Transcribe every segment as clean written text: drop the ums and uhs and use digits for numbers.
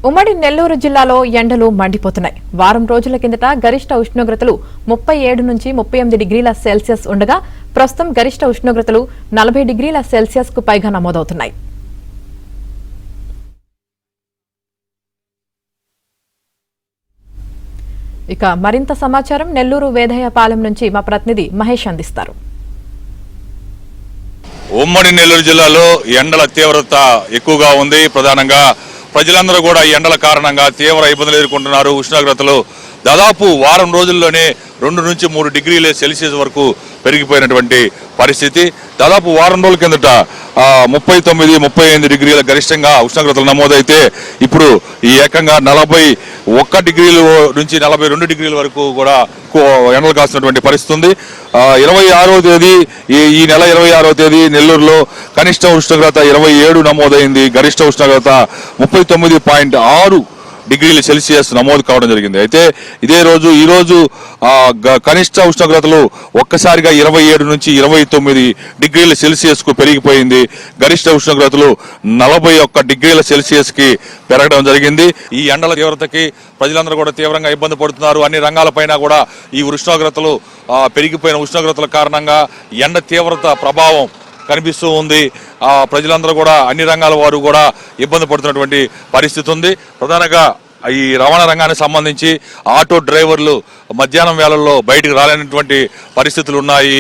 ఉమ్మడి నెల్లూరు జిల్లాలో ఎండలు మండిపోతున్నాయి. వారం రోజుల కిందట గరిష్ట ఉష్ణోగ్రతలు 37 నుంచి 38 డిగ్రీల సెల్సియస్ ఉండగా ప్రస్తుతం గరిష్ట ఉష్ణోగ్రతలు 40 డిగ్రీల సెల్సియస్ కు పైగా నమోదవుతున్నాయి. ఇక మరింత సమాచారం నెల్లూరు వేదయ్యపాలెం నుంచి మా ప్రతినిధి మహేష్ అందిస్తారు. ఉమ్మడి నెల్లూరు జిల్లాలో ఎండల తీవ్రత ఎక్కువగా ఉంది. ప్రధానంగా ప్రజలందరూ కూడా ఈ ఎండల కారణంగా తీవ్ర ఇబ్బందులు ఎదుర్కొంటున్నారు. ఉష్ణోగ్రతలు దాదాపు వారం రోజుల్లోనే 2 నుంచి 3 డిగ్రీల సెల్సియస్ వరకు పెరిగిపోయినటువంటి పరిస్థితి. దాదాపు వారం రోజుల కిందట 39-38 డిగ్రీల గరిష్టంగా ఉష్ణోగ్రతలు నమోదైతే ఇప్పుడు ఈ ఏకంగా 41 డిగ్రీల నుంచి 42 డిగ్రీల వరకు కూడా ఎండలు కాస్తున్నటువంటి పరిస్థితి ఉంది. 26వ తేదీ ఈ నెల 26వ తేదీ నెల్లూరులో కనిష్ట ఉష్ణోగ్రత 27 నమోదైంది. గరిష్ట ఉష్ణోగ్రత 39.6 డిగ్రీల సెల్సియస్ నమోదు కావడం జరిగింది. అయితే ఈ రోజు కనిష్ట ఉష్ణోగ్రతలు ఒక్కసారిగా 27 నుంచి 29 డిగ్రీల సెల్సియస్ కు పెరిగిపోయింది. గరిష్ట ఉష్ణోగ్రతలు 41 డిగ్రీల సెల్సియస్ కి పెరగడం జరిగింది. ఈ ఎండల తీవ్రతకి ప్రజలందరూ కూడా తీవ్రంగా ఇబ్బంది పడుతున్నారు. అన్ని రంగాలపైన కూడా ఈ ఉష్ణోగ్రతలు పెరిగిపోయిన ఉష్ణోగ్రతల కారణంగా ఎండ తీవ్రత ప్రభావం కనిపిస్తూ ఉంది. ప్రజలందరూ కూడా అన్ని రంగాల వారు కూడా ఇబ్బంది పడుతున్నటువంటి పరిస్థితి ఉంది. ప్రధానంగా ఈ రవాణా రంగానికి సంబంధించి ఆటో డ్రైవర్లు మధ్యాహ్నం వేళల్లో బయటకు రాలేనటువంటి పరిస్థితులు ఉన్నాయి.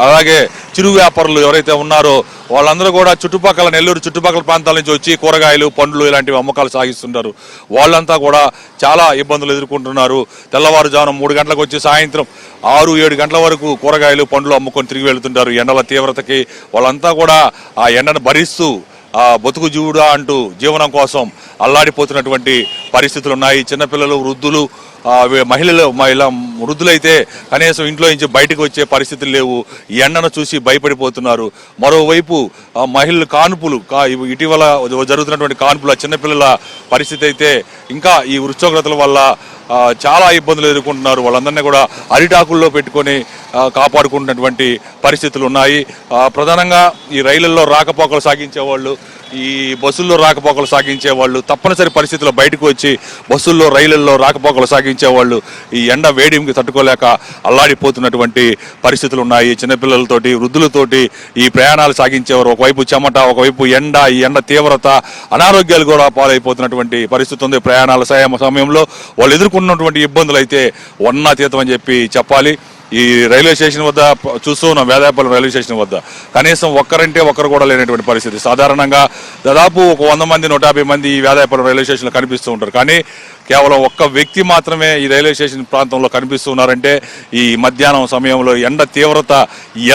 అలాగే చిరు వ్యాపారులు ఎవరైతే ఉన్నారో వాళ్ళందరూ కూడా నెల్లూరు చుట్టుపక్కల ప్రాంతాల నుంచి వచ్చి కూరగాయలు, పండ్లు ఇలాంటివి అమ్మకాలు సాగిస్తుంటారు. వాళ్ళంతా కూడా చాలా ఇబ్బందులు ఎదుర్కొంటున్నారు. తెల్లవారుజామున 3 గంటలకు వచ్చి సాయంత్రం 6-7 గంటల వరకు కూరగాయలు, పండ్లు అమ్ముకొని తిరిగి వెళ్తుంటారు. ఎండల తీవ్రతకి వాళ్ళంతా కూడా ఆ ఎండను భరిస్తూ బతుకు జీవుడా అంటూ జీవనం కోసం అల్లాడిపోతున్నటువంటి పరిస్థితులు ఉన్నాయి. చిన్నపిల్లలు, వృద్ధులు, వృద్ధులైతే కనీసం ఇంట్లో నుంచి బయటకు వచ్చే పరిస్థితులు లేవు. ఎండను చూసి భయపడిపోతున్నారు. మరోవైపు మహిళలు కాన్పులు ఇటీవల జరుగుతున్నటువంటి కాన్పుల చిన్నపిల్లల పరిస్థితి అయితే ఇంకా ఈ ఉష్ణోగ్రతల వల్ల చాలా ఇబ్బందులు ఎదుర్కొంటున్నారు. వాళ్ళందరినీ కూడా అరిటాకుల్లో పెట్టుకొని కాపాడుకుంటున్నటువంటి పరిస్థితులు ఉన్నాయి. ప్రధానంగా ఈ రైళ్లలో రాకపోకలు సాగించే వాళ్ళు, ఈ బస్సుల్లో రాకపోకలు సాగించే వాళ్ళు తప్పనిసరి పరిస్థితుల్లో బయటకు వచ్చి బస్సుల్లో, రైళ్లలో రాకపోకలు సాగించే వాళ్ళు ఈ ఎండ వేడికి తట్టుకోలేక అల్లాడిపోతున్నటువంటి పరిస్థితులు ఉన్నాయి. చిన్నపిల్లలతోటి, వృద్ధులతోటి ఈ ప్రయాణాలు సాగించేవారు ఒకవైపు చెమట, ఒకవైపు ఎండ, ఈ ఎండ తీవ్రత, అనారోగ్యాలు కూడా పాలైపోతున్నటువంటి పరిస్థితి ఉంది. ప్రయాణాల సమయంలో వాళ్ళు ఎదుర్కొన్నటువంటి ఇబ్బందులు అయితే వర్ణాతీతం అని చెప్పాలి. ఈ రైల్వే స్టేషన్ వద్ద చూస్తూ ఉన్నాం, వేదాయపాలెం రైల్వే స్టేషన్ వద్ద కనీసం ఒక్కరంటే ఒక్కరు కూడా లేనటువంటి పరిస్థితి. సాధారణంగా దాదాపు ఒక 100 మంది 150 మంది ఈ వేదాయపాలెం రైల్వే స్టేషన్లో కనిపిస్తూ ఉంటారు. కానీ కేవలం ఒక్క వ్యక్తి మాత్రమే ఈ రైల్వే స్టేషన్ ప్రాంతంలో కనిపిస్తున్నారంటే ఈ మధ్యాహ్నం సమయంలో ఎండ తీవ్రత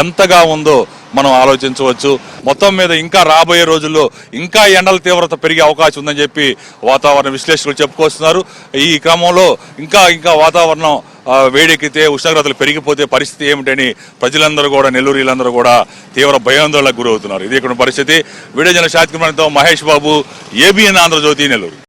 ఎంతగా ఉందో మనం ఆలోచించవచ్చు. మొత్తం మీద ఇంకా రాబోయే రోజుల్లో ఇంకా ఎండల తీవ్రత పెరిగే అవకాశం ఉందని చెప్పి వాతావరణ విశ్లేషకులు చెప్పుకొస్తున్నారు. ఈ క్రమంలో ఇంకా వాతావరణం వేడెక్కితే, ఉష్ణోగ్రతలు పెరిగిపోతే పరిస్థితి ఏమిటని ప్రజలందరూ కూడా, నెల్లూరులందరూ కూడా తీవ్ర భయాందోళనకు గురవుతున్నారు. ఇది ఇక్కడ పరిస్థితి. Video journalist శాంతికుమార్తో Mahesh Babu, ABN Andhra Jyothi, Nellore.